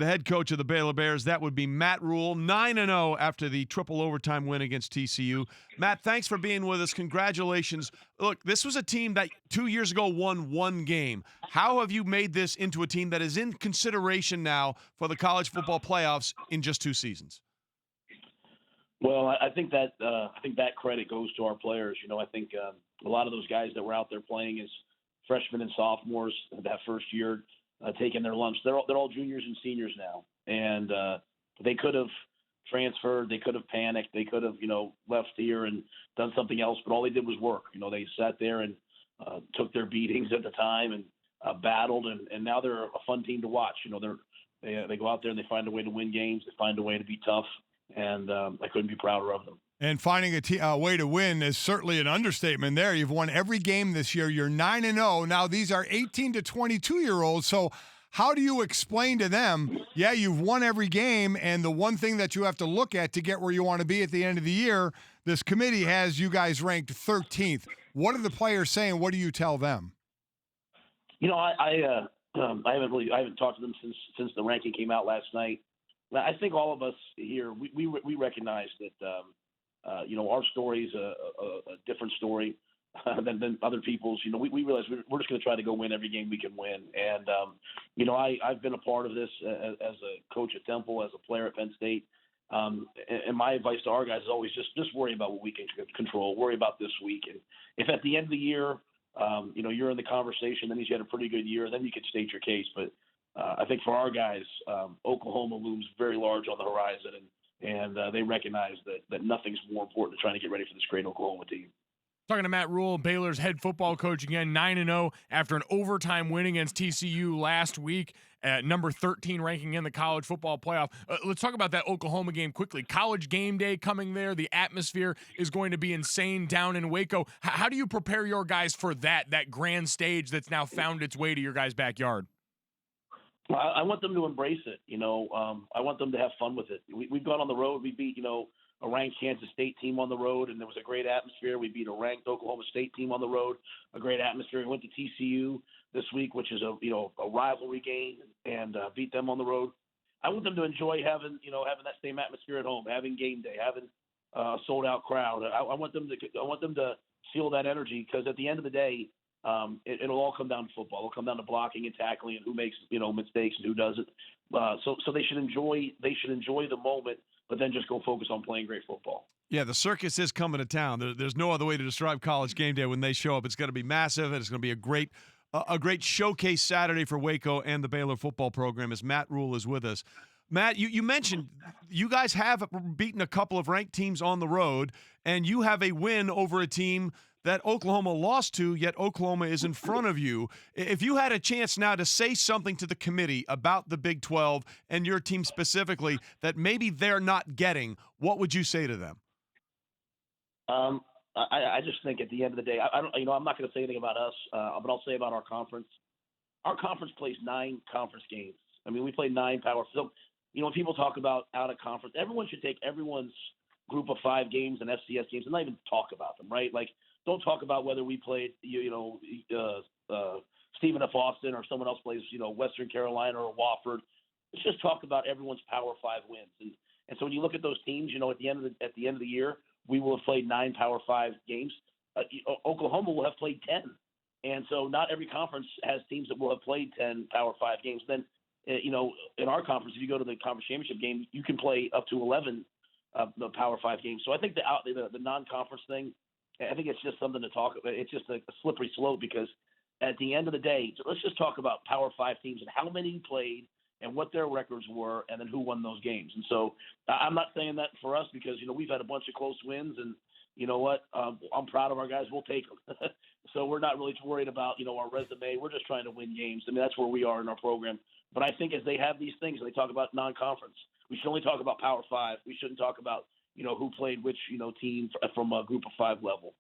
the head coach of the Baylor Bears. That would be Matt Rhule, 9-0 after the triple overtime win against TCU. Matt, thanks for being with us. Congratulations. Look, this was a team that 2 years ago won one game. How have you made this into a team that is in consideration now for the college football playoffs in just 2 seasons? Well, I think that credit goes to our players. I think a lot of those guys that were out there playing as freshmen and sophomores that first year, taking their lumps, they're all juniors and seniors now, and they could have transferred, they could have panicked, they could have left here and done something else, but all they did was work. They sat there and took their beatings at the time and battled, and now they're a fun team to watch. They go out there and they find a way to win games, they find a way to be tough. And I couldn't be prouder of them. And finding a way to win is certainly an understatement there. You've won every game this year. You're 9-0. Now these are 18 to 22-year-olds. So how do you explain to them, yeah, you've won every game, and the one thing that you have to look at to get where you want to be at the end of the year, this committee has you guys ranked 13th. What are the players saying? What do you tell them? I haven't talked to them since the ranking came out last night. I think all of us here, we recognize that, our story is a different story than other people's. We realize we're just going to try to go win every game we can win. And, I've been a part of this as a coach at Temple, as a player at Penn State. And my advice to our guys is always just worry about what we can control, worry about this week. And if at the end of the year, you're in the conversation, that means you had a pretty good year, then you can state your case. But I think for our guys, Oklahoma looms very large on the horizon, and they recognize that nothing's more important than trying to get ready for this great Oklahoma team. Talking to Matt Rhule, Baylor's head football coach again, 9-0 after an overtime win against TCU last week at number 13 ranking in the college football playoff. Let's talk about that Oklahoma game quickly. College game day coming there. The atmosphere is going to be insane down in Waco. How do you prepare your guys for that grand stage that's now found its way to your guys' backyard? I want them to embrace it. I want them to have fun with it. We've gone on the road. We beat, a ranked Kansas State team on the road, and there was a great atmosphere. We beat a ranked Oklahoma State team on the road, a great atmosphere. We went to TCU this week, which is a rivalry game, and beat them on the road. I want them to enjoy having that same atmosphere at home, having game day, having a sold out crowd. I want them to feel that energy, because at the end of the day, it'll all come down to football. It'll come down to blocking and tackling and who makes mistakes and who doesn't. So they should enjoy the moment, but then just go focus on playing great football. Yeah, the circus is coming to town. There's no other way to describe College game day when they show up. It's going to be massive, and it's going to be a great showcase Saturday for Waco and the Baylor football program as Matt Rhule is with us. Matt, you mentioned you guys have beaten a couple of ranked teams on the road, and you have a win over a team that Oklahoma lost to, yet Oklahoma is in front of you. If you had a chance now to say something to the committee about the Big 12 and your team specifically that maybe they're not getting, what would you say to them? I just think at the end of the day, I'm not going to say anything about us, but I'll say about our conference. Our conference plays 9 conference games. I mean, we play 9 power. So, when people talk about out of conference, everyone should take everyone's group of 5 games and FCS games and not even talk about them, right? Like, don't talk about whether we played, Stephen F. Austin or someone else plays, Western Carolina or Wofford. Let's just talk about everyone's Power 5 wins. And so when you look at those teams, at the end of the year, we will have played 9 Power 5 games. Oklahoma will have played 10. And so not every conference has teams that will have played 10 Power 5 games. Then, in our conference, if you go to the conference championship game, you can play up to 11 the Power 5 games. So I think the non-conference thing, I think it's just something to talk about. It's just a slippery slope, because at the end of the day, let's just talk about Power 5 teams and how many played and what their records were, and then who won those games. And so I'm not saying that for us, because, we've had a bunch of close wins, and you know what? I'm proud of our guys. We'll take them. So we're not really worried about, our resume. We're just trying to win games. I mean, that's where we are in our program. But I think as they have these things, they talk about non-conference, we should only talk about Power 5. We shouldn't talk about, who played which, team from a group of 5 level.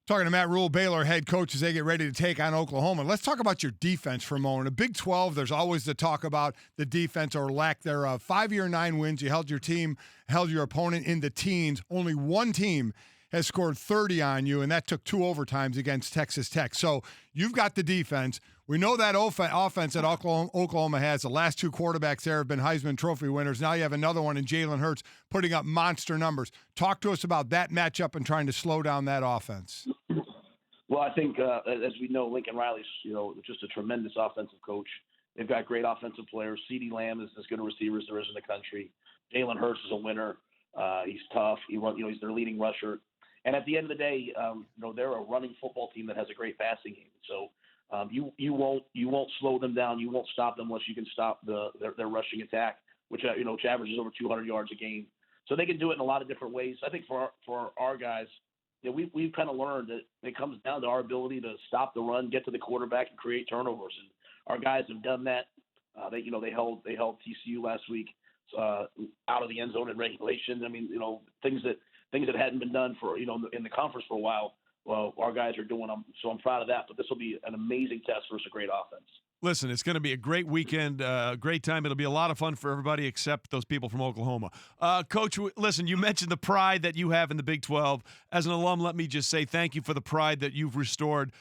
Talking to Matt Rhule, Baylor head coach, as they get ready to take on Oklahoma. Let's talk about your defense for a moment. A Big 12, there's always the talk about the defense or lack thereof. 5 year 9 wins. You held your opponent in the teens. Only one team has scored 30 on you, and that took 2 overtimes against Texas Tech. So you've got the defense. We know that offense that Oklahoma has. The last 2 quarterbacks there have been Heisman Trophy winners. Now you have another one in Jalen Hurts putting up monster numbers. Talk to us about that matchup and trying to slow down that offense. Well, I think, as we know, Lincoln Riley's, just a tremendous offensive coach. They've got great offensive players. CeeDee Lamb is as good a receiver as there is in the country. Jalen Hurts is a winner. He's tough. He's their leading rusher. And at the end of the day, they're a running football team that has a great passing game. So you won't slow them down. You won't stop them unless you can stop their rushing attack, which averages over 200 yards a game. So they can do it in a lot of different ways. I think for our guys, we've kind of learned that it comes down to our ability to stop the run, get to the quarterback, and create turnovers. And our guys have done that. They held TCU last week out of the end zone in regulation. I mean, things that hadn't been done for in the conference for a while. Well, our guys are doing them, so I'm proud of that. But this will be an amazing test versus a great offense. Listen, it's going to be a great weekend, a great time. It'll be a lot of fun for everybody except those people from Oklahoma. Coach, listen, you mentioned the pride that you have in the Big 12. As an alum, let me just say thank you for the pride that you've restored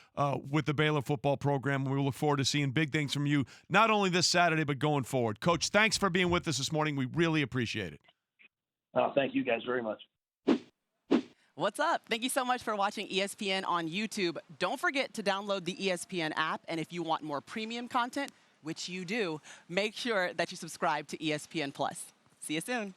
with the Baylor football program. We look forward to seeing big things from you, not only this Saturday, but going forward. Coach, thanks for being with us this morning. We really appreciate it. Thank you guys very much. What's up? Thank you so much for watching ESPN on YouTube. Don't forget to download the ESPN app, and if you want more premium content, which you do, make sure that you subscribe to ESPN+. See you soon.